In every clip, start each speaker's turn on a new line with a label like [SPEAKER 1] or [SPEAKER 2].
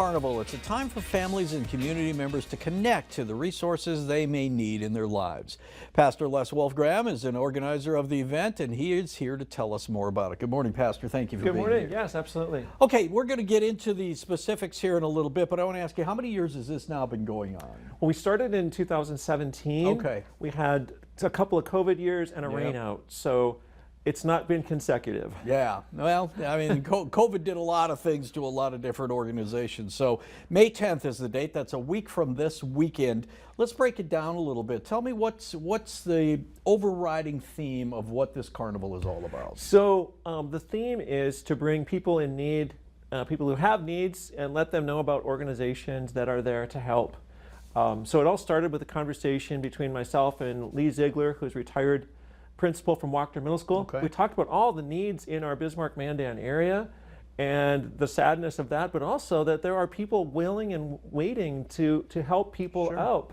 [SPEAKER 1] Carnival. It's a time for families and community members to connect to the resources they may need in their lives. Pastor Les Wolfgram is an organizer of the event, and he is here to tell us more about it. Good morning, Pastor. Thank you for being here.
[SPEAKER 2] Good morning. Yes, absolutely.
[SPEAKER 1] Okay, we're going to get into the specifics here in a little bit, but I want to ask you, how many years has this now been going on?
[SPEAKER 2] Well, we started in 2017.
[SPEAKER 1] Okay.
[SPEAKER 2] We had a couple of COVID years and a rain out, so it's not been consecutive.
[SPEAKER 1] Yeah, well, I mean, COVID did a lot of things to a lot of different organizations. So May 10th is the date. That's a week from this weekend. Let's break it down a little bit. Tell me what's the overriding theme of what this carnival is all about.
[SPEAKER 2] So the theme is to bring people in need, people who have needs, and let them know about organizations that are there to help. So it all started with a conversation between myself and Lee Ziegler, who's retired principal from Wachter Middle School.
[SPEAKER 1] Okay.
[SPEAKER 2] We talked about all the needs in our Bismarck-Mandan area and the sadness of that, but also that there are people willing and waiting to help people out.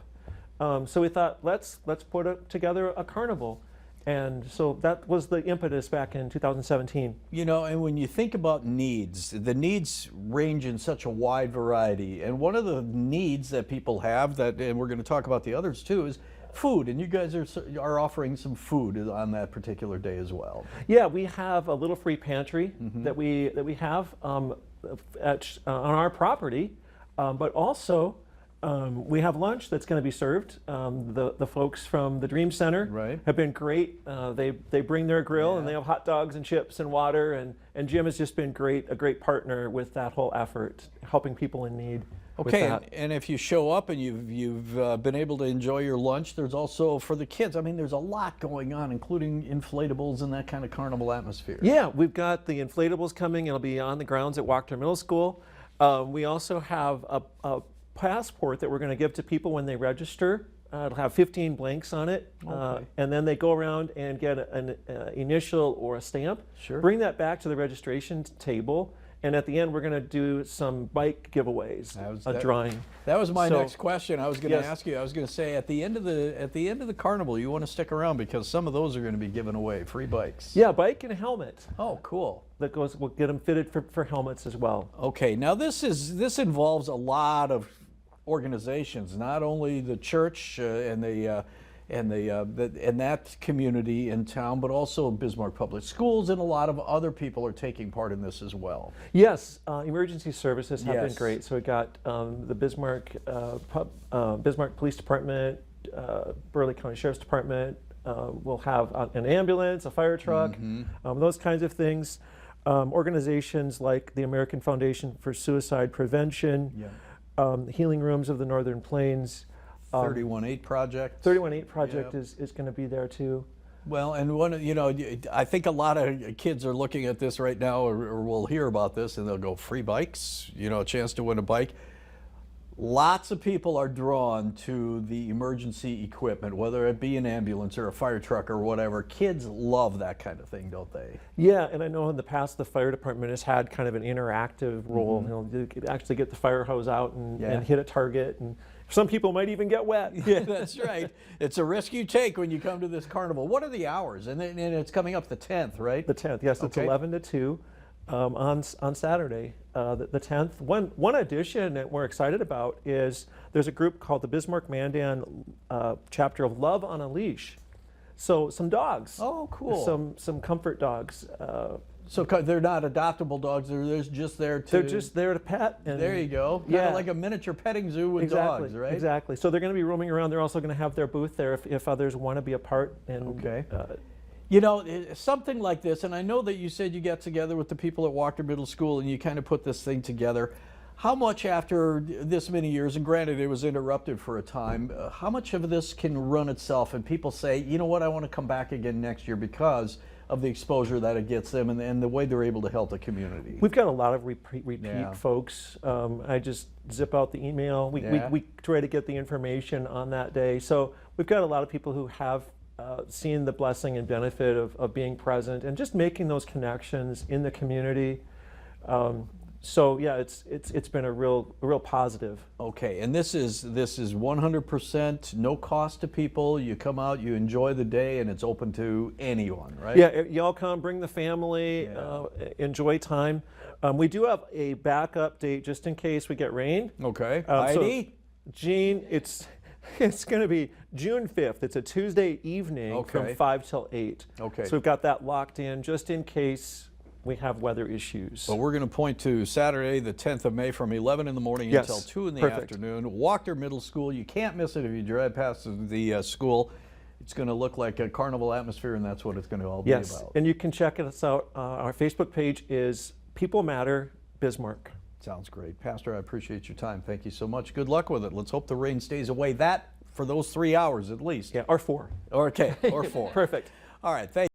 [SPEAKER 2] So we thought, let's put together a carnival. And so that was the impetus back in 2017.
[SPEAKER 1] You know, and when you think about needs, the needs range in such a wide variety. And one of the needs that people have, and we're going to talk about the others too, is food. And you guys are offering some food on that particular day as well.
[SPEAKER 2] Yeah, we have a little free pantry that we have on our property, but also we have lunch that's going to be served. The folks from the Dream Center have been great. They bring their grill and they have hot dogs and chips and water, and Jim has just been a great partner with that whole effort, helping people in need.
[SPEAKER 1] Okay, and if you show up and you've been able to enjoy your lunch, there's also for the kids, I mean, there's a lot going on, including inflatables and that kind of carnival atmosphere.
[SPEAKER 2] Yeah, we've got the inflatables coming. It'll be on the grounds at Wachter Middle School. We also have a passport that we're going to give to people when they register. It'll have 15 blanks on it, and then they go around and get an initial or a stamp.
[SPEAKER 1] Sure.
[SPEAKER 2] Bring that back to the registration table, and at the end we're going to do some bike giveaways, a drawing.
[SPEAKER 1] That was my next question. I was going to ask you. I was going to say at the end of the carnival, you want to stick around because some of those are going to be given away, free bikes.
[SPEAKER 2] Yeah, bike and a helmet.
[SPEAKER 1] Oh, cool.
[SPEAKER 2] We'll get them fitted for helmets as well.
[SPEAKER 1] Okay, now this involves a lot of organizations, not only the church and that community in town, but also Bismarck Public Schools, and a lot of other people are taking part in this as well.
[SPEAKER 2] Yes, emergency services have been great. So we got the Bismarck Police Department, Burley County Sheriff's Department. We'll have an ambulance, a fire truck, those kinds of things. Organizations like the American Foundation for Suicide Prevention. Healing Rooms of the Northern Plains.
[SPEAKER 1] 31-8 Project.
[SPEAKER 2] 31-8 Project is going to be there too.
[SPEAKER 1] Well, and I think a lot of kids are looking at this right now, or will hear about this, and they'll go, free bikes, a chance to win a bike. Lots of people are drawn to the emergency equipment, whether it be an ambulance or a fire truck or whatever. Kids love that kind of thing, don't they?
[SPEAKER 2] Yeah, and I know in the past the fire department has had kind of an interactive role. You could actually get the fire hose out and hit a target, and some people might even get wet.
[SPEAKER 1] Yeah, that's right. It's a risk you take when you come to this carnival. What are the hours? And it's coming up the 10th, right?
[SPEAKER 2] The 10th, yes. It's 11 to 2 on Saturday. The 10th. One addition that we're excited about is there's a group called the Bismarck-Mandan chapter of Love on a Leash. So some dogs.
[SPEAKER 1] Oh, cool.
[SPEAKER 2] Some comfort dogs.
[SPEAKER 1] So they're not adoptable dogs. They're just there to.
[SPEAKER 2] They're just there to pet. And
[SPEAKER 1] there you go. Kind of like a miniature petting zoo with dogs, right?
[SPEAKER 2] Exactly. So they're going to be roaming around. They're also going to have their booth there if others want to be a part. And,
[SPEAKER 1] something like this, and I know that you said you got together with the people at Wachter Middle School and you kind of put this thing together. How much after this many years, and granted it was interrupted for a time, how much of this can run itself and people say, you know what, I want to come back again next year because of the exposure that it gets them and the way they're able to help the community?
[SPEAKER 2] We've got a lot of repeat folks. I just zip out the email. We try to get the information on that day. So we've got a lot of people who have seen the blessing and benefit of being present and just making those connections in the community. So yeah, it's been a real positive.
[SPEAKER 1] Okay, and this is 100% no cost to people. You come out, you enjoy the day, and it's open to anyone, right?
[SPEAKER 2] Yeah, y'all come, bring the family, enjoy time. We do have a backup date just in case we get rain.
[SPEAKER 1] Okay.
[SPEAKER 2] So,
[SPEAKER 1] Heidi?
[SPEAKER 2] Gene, it's going to be June 5th. It's a Tuesday evening
[SPEAKER 1] Okay.
[SPEAKER 2] from 5 till 8.
[SPEAKER 1] Okay.
[SPEAKER 2] So we've got that locked in just in case we have weather issues.
[SPEAKER 1] So we're going to point to Saturday, the 10th of May from 11 in the morning
[SPEAKER 2] Yes,
[SPEAKER 1] until 2 in the
[SPEAKER 2] perfect.
[SPEAKER 1] afternoon. Wachter Middle School. You can't miss it if you drive past the school. It's going to look like a carnival atmosphere, and that's what it's going to all be
[SPEAKER 2] Yes,
[SPEAKER 1] about.
[SPEAKER 2] and you can check us out. Our Facebook page is People Matter Bismarck.
[SPEAKER 1] Sounds great. Pastor, I appreciate your time. Thank you so much. Good luck with it. Let's hope the rain stays away for those 3 hours at least.
[SPEAKER 2] Yeah, or 4.
[SPEAKER 1] Okay, or 4.
[SPEAKER 2] Perfect.
[SPEAKER 1] All right, thank you.